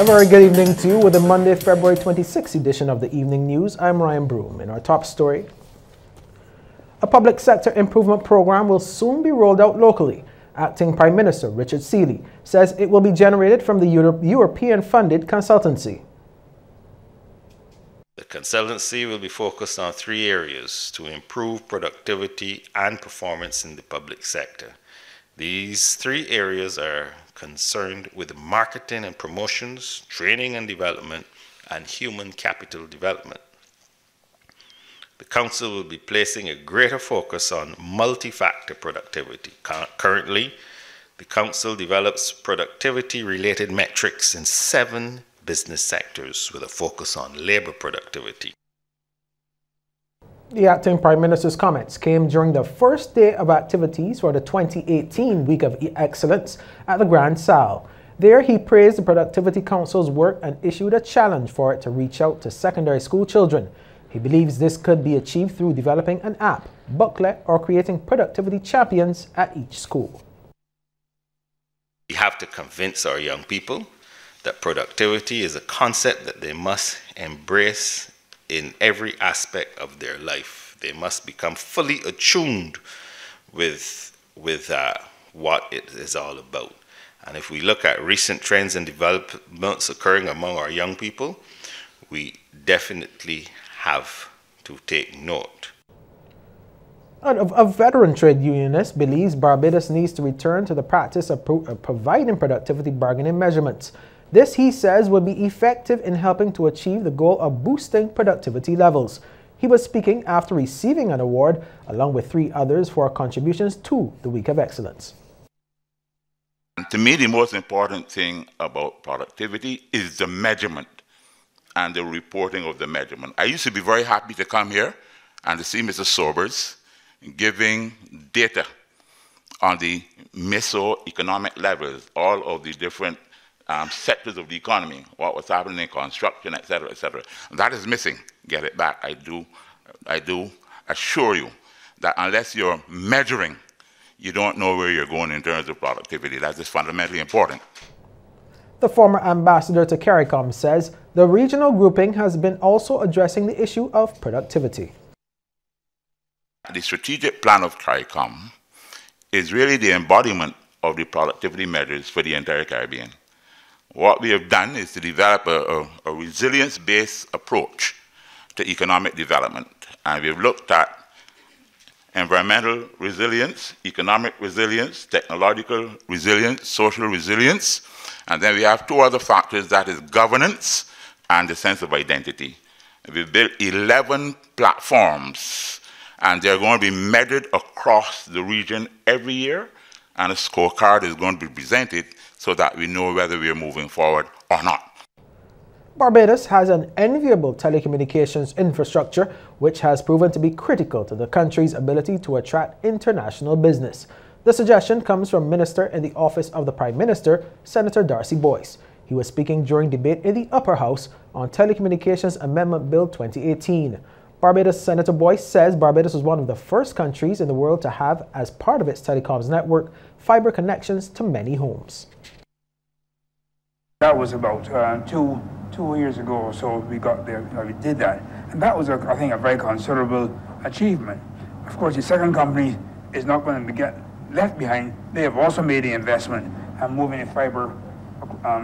A very good evening to you with the Monday, February 26th edition of the Evening News. I'm Ryan Broom. In our top story, a public sector improvement program will soon be rolled out locally. Acting Prime Minister Richard Seeley says it will be generated from the European-funded consultancy. The consultancy will be focused on three areas to improve productivity and performance in the public sector. These three areas are concerned with marketing and promotions, training and development, and human capital development. The Council will be placing a greater focus on multi-factor productivity. Currently, the Council develops productivity-related metrics in 7 business sectors with a focus on labor productivity. The Acting Prime Minister's comments came during the first day of activities for the 2018 Week of Excellence at the Grand Salle. There, he praised the Productivity Council's work and issued a challenge for it to reach out to secondary school children. He believes this could be achieved through developing an app, booklet, or creating productivity champions at each school. We have to convince our young people that productivity is a concept that they must embrace in every aspect of their life. They must become fully attuned with what it is all about. And if we look at recent trends and developments occurring among our young people, we definitely have to take note. A veteran trade unionist believes Barbados needs to return to the practice of providing productivity bargaining measurements. This, he says, will be effective in helping to achieve the goal of boosting productivity levels. He was speaking after receiving an award along with 3 others for contributions to the Week of Excellence. To me, the most important thing about productivity is the measurement and the reporting of the measurement. I used to be very happy to come here and to see Mr. Sobers giving data on the mesoeconomic levels, all of the different sectors of the economy, what was happening in construction, etc., etc. That is missing. Get it back. I do assure you that unless you're measuring, you don't know where you're going in terms of productivity. That is fundamentally important. The former ambassador to CARICOM says the regional grouping has been also addressing the issue of productivity. The strategic plan of CARICOM is really the embodiment of the productivity measures for the entire Caribbean. What we have done is to develop a resilience-based approach to economic development. And we've looked at environmental resilience, economic resilience, technological resilience, social resilience. And then we have 2 other factors, that is governance and the sense of identity. We've built 11 platforms, and they're going to be measured across the region every year, and a scorecard is going to be presented so that we know whether we are moving forward or not. Barbados has an enviable telecommunications infrastructure which has proven to be critical to the country's ability to attract international business. The suggestion comes from Minister in the Office of the Prime Minister, Senator Darcy Boyce. He was speaking during debate in the Upper House on Telecommunications Amendment Bill 2018. Barbados Senator Boyce says Barbados was one of the first countries in the world to have, as part of its telecoms network, fiber connections to many homes. That was about two years ago or so we got there, we did that. And that was, I think, a very considerable achievement. Of course, the second company is not going to get left behind. They have also made the investment and moving the fiber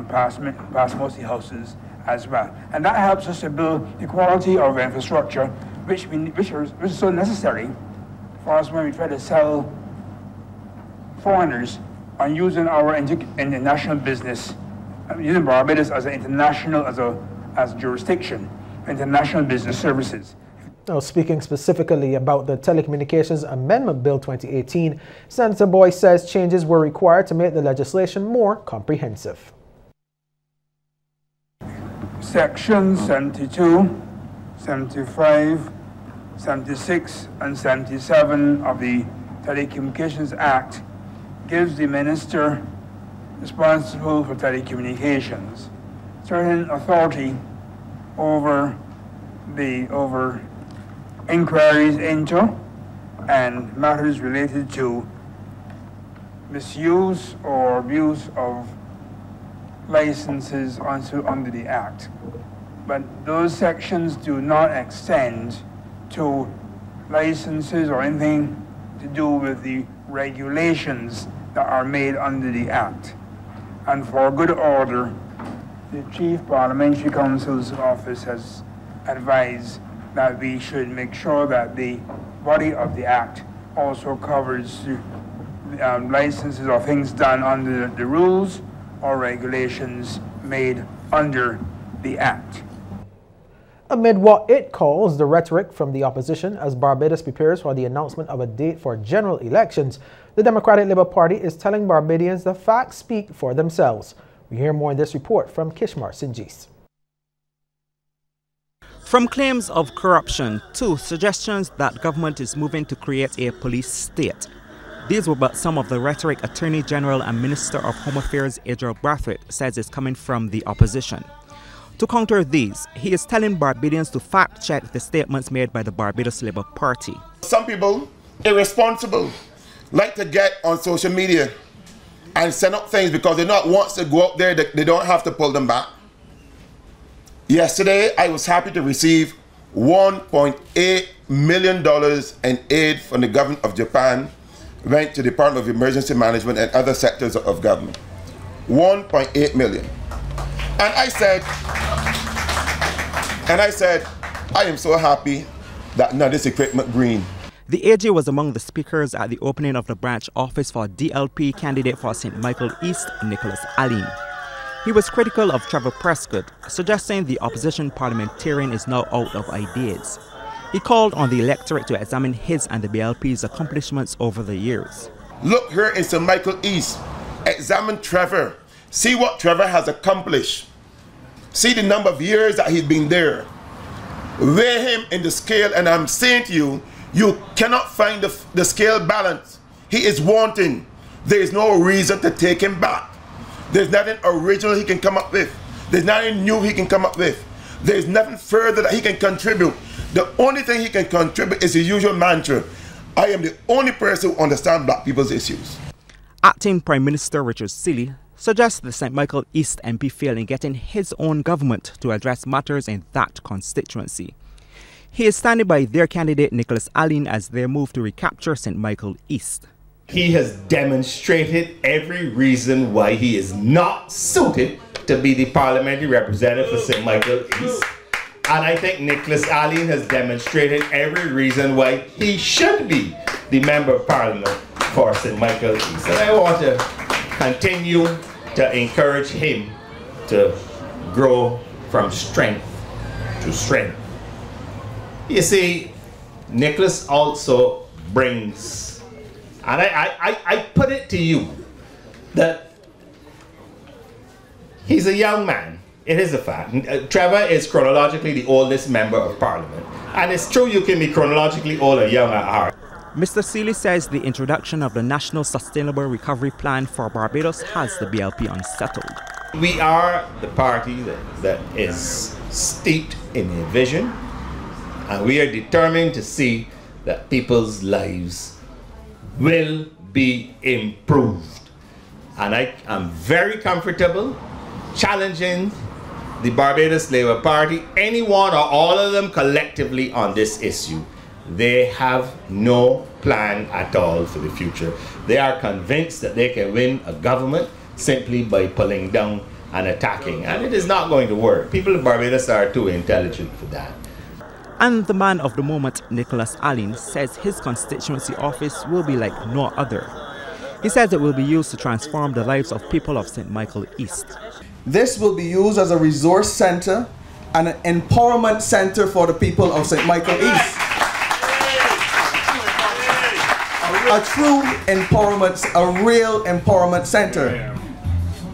past most of the houses as well. And that helps us to build the quality of infrastructure which is so necessary for us when we try to sell foreigners on using our international business, using Barbados as an international, as a jurisdiction, international business services. Now, speaking specifically about the Telecommunications Amendment Bill 2018, Senator Boyce says changes were required to make the legislation more comprehensive. Sections 72, 75, 76, and 77 of the Telecommunications Act gives the minister responsible for telecommunications certain authority over inquiries into and matters related to misuse or abuse of licenses under the Act. But those sections do not extend to licenses or anything to do with the regulations that are made under the Act. And for good order, the Chief Parliamentary Counsel's office has advised that we should make sure that the body of the Act also covers licenses or things done under the rules or regulations made under the Act. Amid what it calls the rhetoric from the opposition as Barbados prepares for the announcement of a date for general elections, the Democratic Labour Party is telling Barbadians the facts speak for themselves. We hear more in this report from Kishmar Sinjis. From claims of corruption to suggestions that government is moving to create a police state. These were but some of the rhetoric Attorney General and Minister of Home Affairs Adriel Brathwaite says is coming from the opposition. To counter these, he is telling Barbadians to fact-check the statements made by the Barbados Labour Party. Some people, irresponsible, like to get on social media and send up things because they not want to go up there, they don't have to pull them back. Yesterday, I was happy to receive $1.8 million in aid from the government of Japan, went to the Department of Emergency Management and other sectors of government. 1.8 million. And I said, I am so happy that now this equipment green. The AG was among the speakers at the opening of the branch office for DLP candidate for St. Michael East, Nicholas Allen. He was critical of Trevor Prescott, suggesting the opposition parliamentarian is now out of ideas. He called on the electorate to examine his and the BLP's accomplishments over the years. Look here in St. Michael East, examine Trevor, see what Trevor has accomplished. See the number of years that he's been there. Weigh him in the scale, and I'm saying to you, you cannot find the scale balance. He is wanting. There is no reason to take him back. There's nothing original he can come up with. There's nothing new he can come up with. There's nothing further that he can contribute. The only thing he can contribute is his usual mantra. I am the only person who understands black people's issues. Acting Prime Minister Richard Seeley suggests the St. Michael East MP failed in getting his own government to address matters in that constituency. He is standing by their candidate Nicholas Allen as they move to recapture St. Michael East. He has demonstrated every reason why he is not suited to be the parliamentary representative for St. Michael East. And I think Nicholas Allen has demonstrated every reason why he should be the Member of Parliament for St. Michael East. And I want to continue to encourage him to grow from strength to strength. You see, Nicholas also brings, and I put it to you, that he's a young man. It is a fact. Trevor is chronologically the oldest member of Parliament. And it's true you can be chronologically old or young at heart. Mr. Seeley says the introduction of the National Sustainable Recovery Plan for Barbados has the BLP unsettled. We are the party that is steeped in a vision, and we are determined to see that people's lives will be improved. And I am very comfortable challenging the Barbados Labour Party, anyone or all of them collectively on this issue. They have no plan at all for the future. They are convinced that they can win a government simply by pulling down and attacking, and it is not going to work. People in Barbados are too intelligent for that. And the man of the moment, Nicholas Allen, says his constituency office will be like no other. He says it will be used to transform the lives of people of St. Michael East. This will be used as a resource center and an empowerment center for the people of St. Michael East. A true empowerment, a real empowerment center.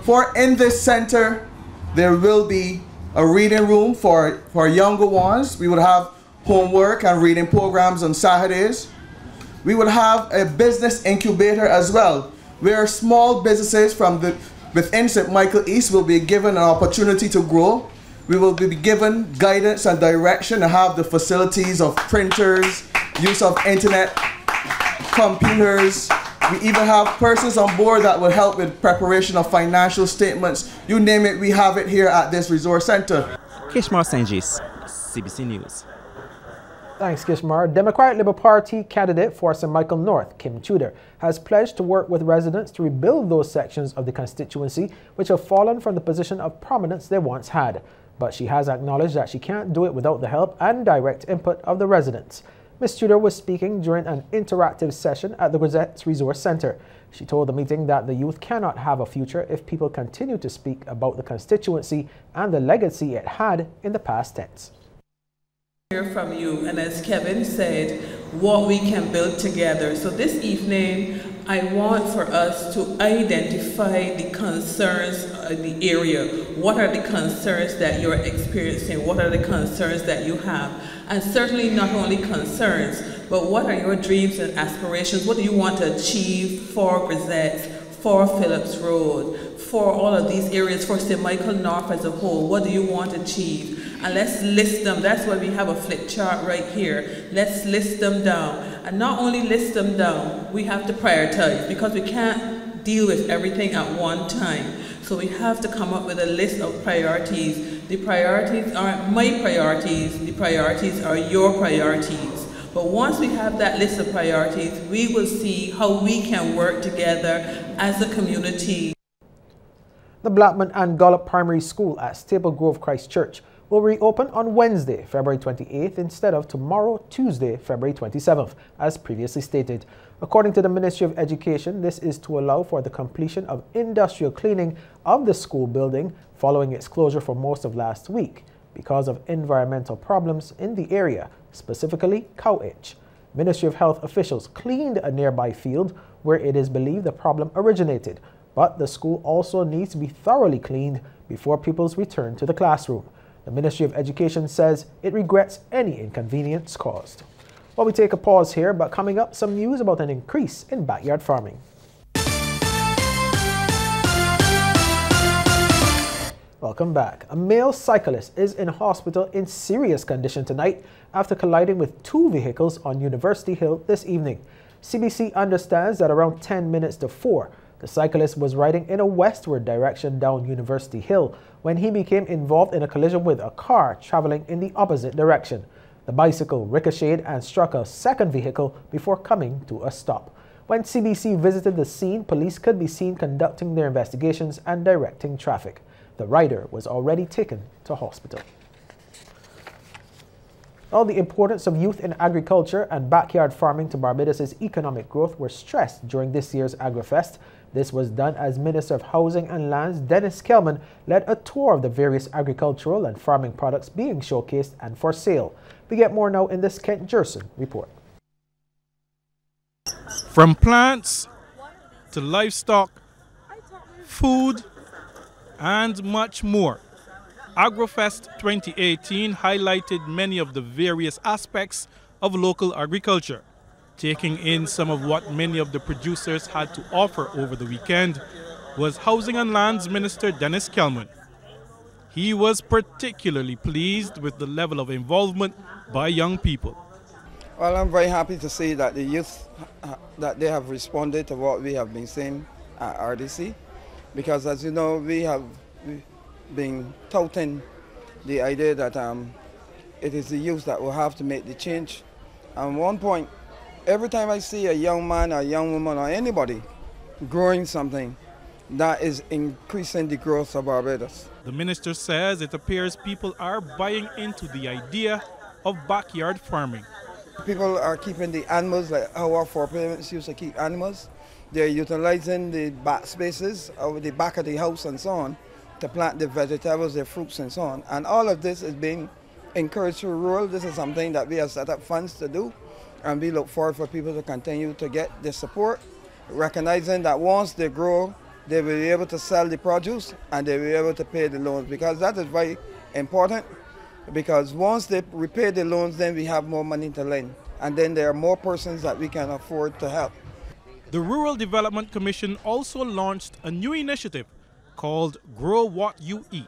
For in this center, there will be a reading room for younger ones. We would have homework and reading programs on Saturdays. We would have a business incubator as well, where small businesses from within St. Michael East will be given an opportunity to grow. We will be given guidance and direction to have the facilities of printers, use of internet, computers. We even have persons on board that will help with preparation of financial statements. You name it, we have it here at this resource center. Kishmar Senjis, CBC News. Thanks, Kishmar. Democratic Labour Party candidate for St. Michael North, Kim Tudor, has pledged to work with residents to rebuild those sections of the constituency which have fallen from the position of prominence they once had. But she has acknowledged that she can't do it without the help and direct input of the residents. Ms. Tudor was speaking during an interactive session at the Gazette's Resource Centre. She told the meeting that the youth cannot have a future if people continue to speak about the constituency and the legacy it had in the past tense. Hear from you, and as Kevin said, what we can build together. So this evening, I want for us to identify the concerns in the area. What are the concerns that you're experiencing? What are the concerns that you have? And certainly not only concerns, but what are your dreams and aspirations? What do you want to achieve for Gazette, for Phillips Road, for all of these areas, for St. Michael North as a whole? What do you want to achieve? And let's list them. That's why we have a flip chart right here. Let's list them down. And not only list them down, we have to prioritize, because we can't deal with everything at one time. So we have to come up with a list of priorities. The priorities aren't my priorities. The priorities are your priorities. But once we have that list of priorities, we will see how we can work together as a community. The Blackman Gallup Primary School at Staple Grove Christchurch will reopen on Wednesday, February 28th, instead of tomorrow, Tuesday, February 27th, as previously stated. According to the Ministry of Education, this is to allow for the completion of industrial cleaning of the school building following its closure for most of last week because of environmental problems in the area, specifically cow itch. Ministry of Health officials cleaned a nearby field where it is believed the problem originated, but the school also needs to be thoroughly cleaned before pupils return to the classroom. The Ministry of Education says it regrets any inconvenience caused. Well, we take a pause here, but coming up, some news about an increase in backyard farming. Welcome back. A male cyclist is in hospital in serious condition tonight after colliding with two vehicles on University Hill this evening. CBC understands that around 10 minutes to 4, the cyclist was riding in a westward direction down University Hill when he became involved in a collision with a car traveling in the opposite direction. The bicycle ricocheted and struck a second vehicle before coming to a stop. When CBC visited the scene, police could be seen conducting their investigations and directing traffic. The rider was already taken to hospital. All the importance of youth in agriculture and backyard farming to Barbados' economic growth were stressed during this year's AgriFest. This was done as Minister of Housing and Lands Dennis Kelman led a tour of the various agricultural and farming products being showcased and for sale. We get more now in this Kent Jerson report. From plants to livestock, food, and much more, AgriFest 2018 highlighted many of the various aspects of local agriculture, taking in some of what many of the producers had to offer over the weekend was Housing and Lands Minister Dennis Kelman. He was particularly pleased with the level of involvement by young people. Well, I'm very happy to see that the youth, that they have responded to what we have been saying at RDC, because as you know, we have been touting the idea that it is the youth that will have to make the change. And one point, every time I see a young man or a young woman or anybody growing something, that is increasing the growth of Barbados. The minister says it appears people are buying into the idea of backyard farming. People are keeping the animals like how our foreparents used to keep animals. They're utilizing the back spaces over the back of the house and so on to plant the vegetables, the fruits and so on. And all of this is being encouraged through rural. This is something that we have set up funds to do. And we look forward for people to continue to get the support, recognizing that once they grow, they will be able to sell the produce and they will be able to pay the loans, because that is very important, because once they repay the loans, then we have more money to lend, and then there are more persons that we can afford to help. The Rural Development Commission also launched a new initiative called Grow What You Eat.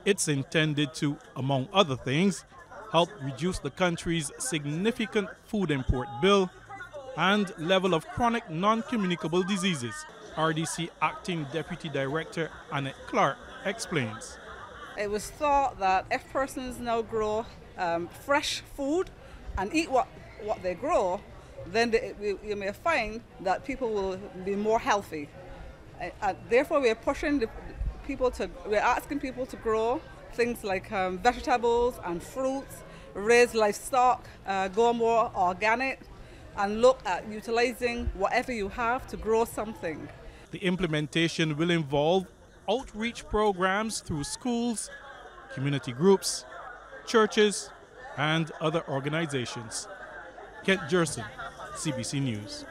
It's intended to, among other things, help reduce the country's significant food import bill and level of chronic non-communicable diseases. RDC Acting Deputy Director Annette Clark explains. It was thought that if persons now grow fresh food and eat what they grow, then you may find that people will be more healthy. Therefore, we are pushing we're asking people to grow things like vegetables and fruits, raise livestock, go more organic, and look at utilizing whatever you have to grow something. The implementation will involve outreach programs through schools, community groups, churches, and other organizations. Kent Jerson, CBC News.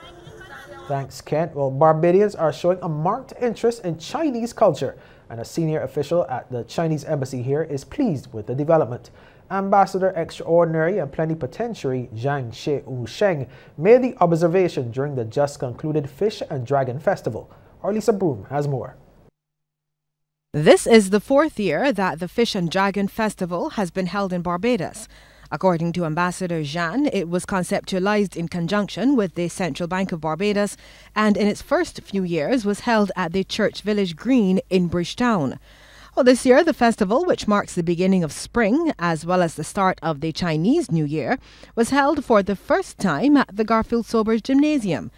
Thanks, Kent. Well, Barbadians are showing a marked interest in Chinese culture, and a senior official at the Chinese embassy here is pleased with the development. Ambassador Extraordinary and Plenipotentiary Zhang She-U-Sheng made the observation during the just concluded Fish and Dragon Festival. Our Lisa Broom has more. This is the fourth year that the Fish and Dragon Festival has been held in Barbados. According to Ambassador Zhang, it was conceptualized in conjunction with the Central Bank of Barbados and in its first few years was held at the Church Village Green in Bridgetown. Well, this year, the festival, which marks the beginning of spring as well as the start of the Chinese New Year, was held for the first time at the Garfield Sobers Gymnasium.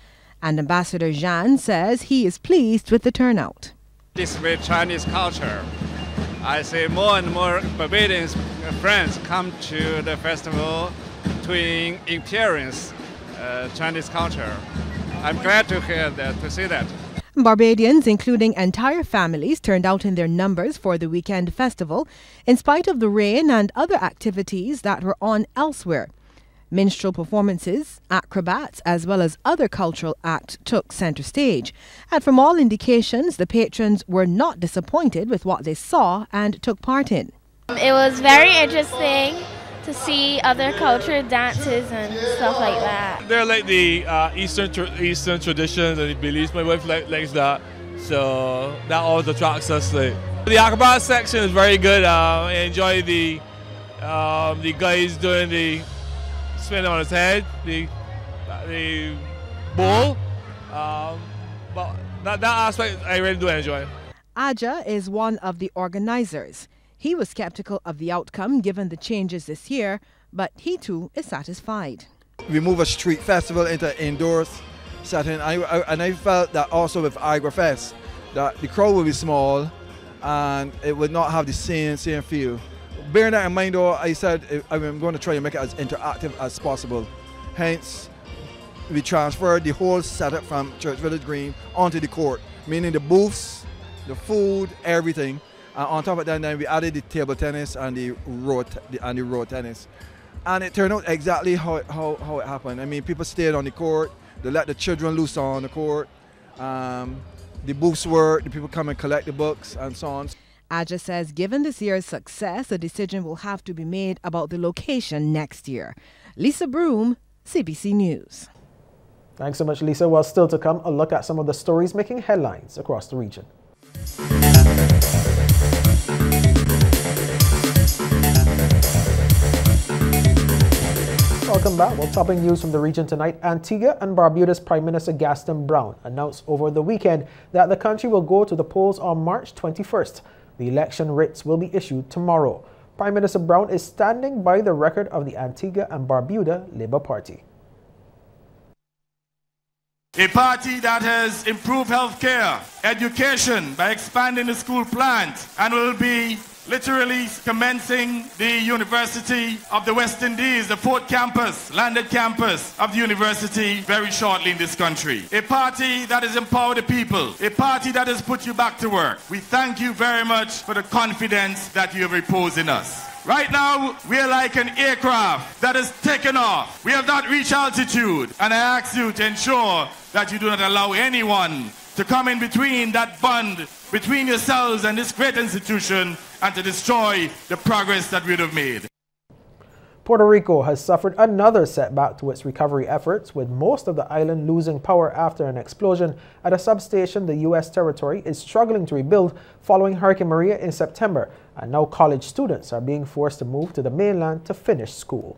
And Ambassador Zhang says he is pleased with the turnout. This is with Chinese culture. I see more and more Barbadians friends come to the festival to experience Chinese culture. I'm glad to hear that, to see that. Barbadians, including entire families, turned out in their numbers for the weekend festival, in spite of the rain and other activities that were on elsewhere. Minstrel performances, acrobats, as well as other cultural acts took centre stage. And from all indications, the patrons were not disappointed with what they saw and took part in. It was very interesting to see other culture dances and stuff like that. They're like the Eastern traditions and the beliefs. My wife likes that, so that always attracts us. The acrobat section is very good. I enjoy the guys doing the spin on his head, the bowl. But that aspect I really do enjoy. Aja is one of the organizers. He was skeptical of the outcome given the changes this year, but he too is satisfied. We move a street festival into indoors setting, and I felt that also with AgriFest, that the crowd will be small and it would not have the same feel. Bearing that in mind though, I said I'm going to try to make it as interactive as possible. Hence, we transferred the whole setup from Church Village Green onto the court, meaning the booths, the food, everything. On top of that, then we added the table tennis and the road tennis, and it turned out exactly how it happened. I mean, people stayed on the court. They let the children loose on the court. The booths work. The people come and collect the books and so on. Aja says, given this year's success, a decision will have to be made about the location next year. Lisa Broom, CBC News. Thanks so much, Lisa. Well, still to come, a look at some of the stories making headlines across the region. Welcome back. Well, topping news from the region tonight. Antigua and Barbuda's Prime Minister Gaston Brown announced over the weekend that the country will go to the polls on March 21st. The election writs will be issued tomorrow. Prime Minister Brown is standing by the record of the Antigua and Barbuda Labour Party. A party that has improved healthcare, education by expanding the school plant, and will be literally commencing the University of the West Indies, the fourth campus, landed campus of the university very shortly in this country. A party that has empowered the people, a party that has put you back to work. We thank you very much for the confidence that you have reposed in us. Right now, we are like an aircraft that has taken off. We have not reached altitude, and I ask you to ensure that you do not allow anyone to come in between that bond between yourselves and this great institution and to destroy the progress that we have made. Puerto Rico has suffered another setback to its recovery efforts, with most of the island losing power after an explosion at a substation the U.S. territory is struggling to rebuild following Hurricane Maria in September, and now college students are being forced to move to the mainland to finish school.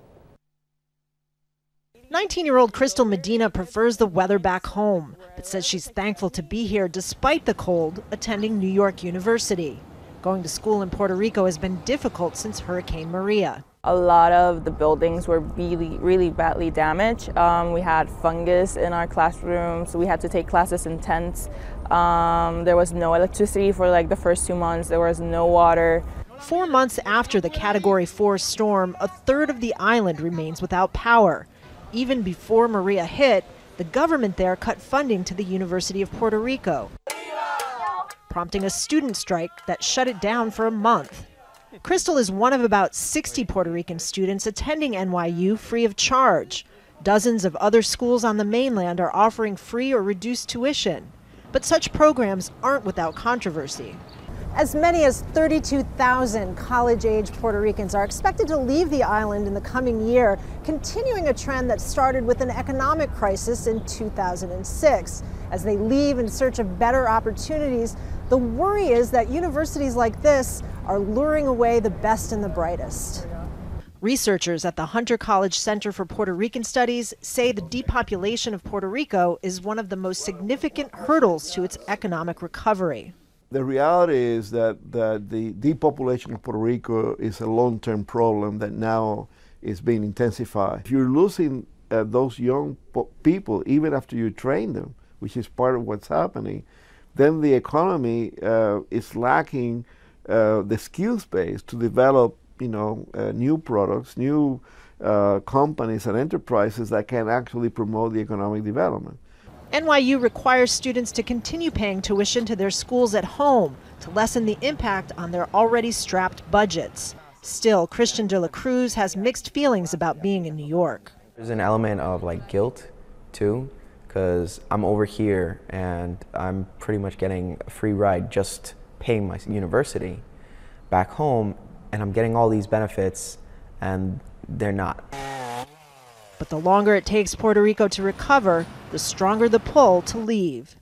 19-year-old Crystal Medina prefers the weather back home, but says she's thankful to be here despite the cold, attending New York University. Going to school in Puerto Rico has been difficult since Hurricane Maria. A lot of the buildings were really badly damaged. We had fungus in our classrooms. We had to take classes in tents. There was no electricity for like the first 2 months. There was no water. 4 months after the Category 4 storm, a third of the island remains without power. Even before Maria hit, the government there cut funding to the University of Puerto Rico, prompting a student strike that shut it down for a month. Crystal is one of about 60 Puerto Rican students attending NYU free of charge. Dozens of other schools on the mainland are offering free or reduced tuition. But such programs aren't without controversy. As many as 32,000 college-age Puerto Ricans are expected to leave the island in the coming year, continuing a trend that started with an economic crisis in 2006. As they leave in search of better opportunities, the worry is that universities like this are luring away the best and the brightest. Researchers at the Hunter College Center for Puerto Rican Studies say the depopulation of Puerto Rico is one of the most significant hurdles to its economic recovery. The reality is that the depopulation of Puerto Rico is a long-term problem that now is being intensified. If you're losing those young people, even after you train them, which is part of what's happening, then the economy is lacking the skills base to develop, new products, new companies and enterprises that can actually promote the economic development. NYU requires students to continue paying tuition to their schools at home to lessen the impact on their already strapped budgets. Still, Christian de la Cruz has mixed feelings about being in New York. There's an element of guilt too, because I'm over here and I'm pretty much getting a free ride just paying my university. Back home, and I'm getting all these benefits and they're not. But the longer it takes Puerto Rico to recover, the stronger the pull to leave.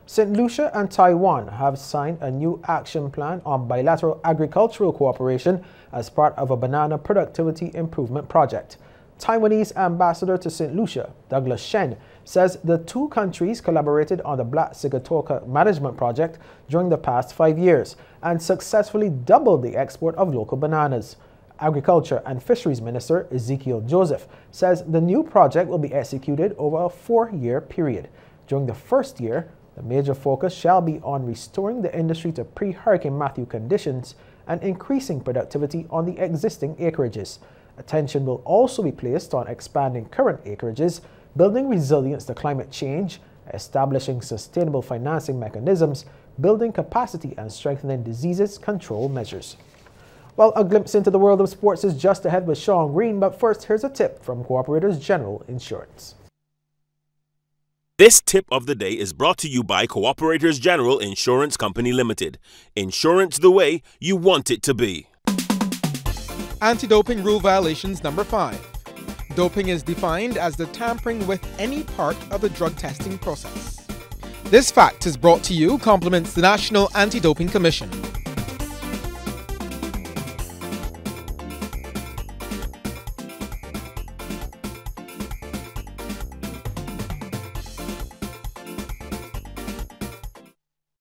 St. Lucia and Taiwan have signed a new action plan on bilateral agricultural cooperation as part of a banana productivity improvement project. Taiwanese ambassador to St. Lucia, Douglas Shen, says the two countries collaborated on the Black Sigatoka management project during the past 5 years and successfully doubled the export of local bananas. Agriculture and Fisheries Minister Ezekiel Joseph says the new project will be executed over a 4-year period. During the first year, the major focus shall be on restoring the industry to pre-Hurricane Matthew conditions and increasing productivity on the existing acreages. Attention will also be placed on expanding current acreages, building resilience to climate change, establishing sustainable financing mechanisms, building capacity and strengthening diseases control measures. Well, a glimpse into the world of sports is just ahead with Sean Green, but first, here's a tip from Cooperators General Insurance. This tip of the day is brought to you by Cooperators General Insurance Company Limited. Insurance the way you want it to be. Anti-doping rule violations number 5. Doping is defined as the tampering with any part of the drug testing process. This fact is brought to you compliments the National Anti-Doping Commission.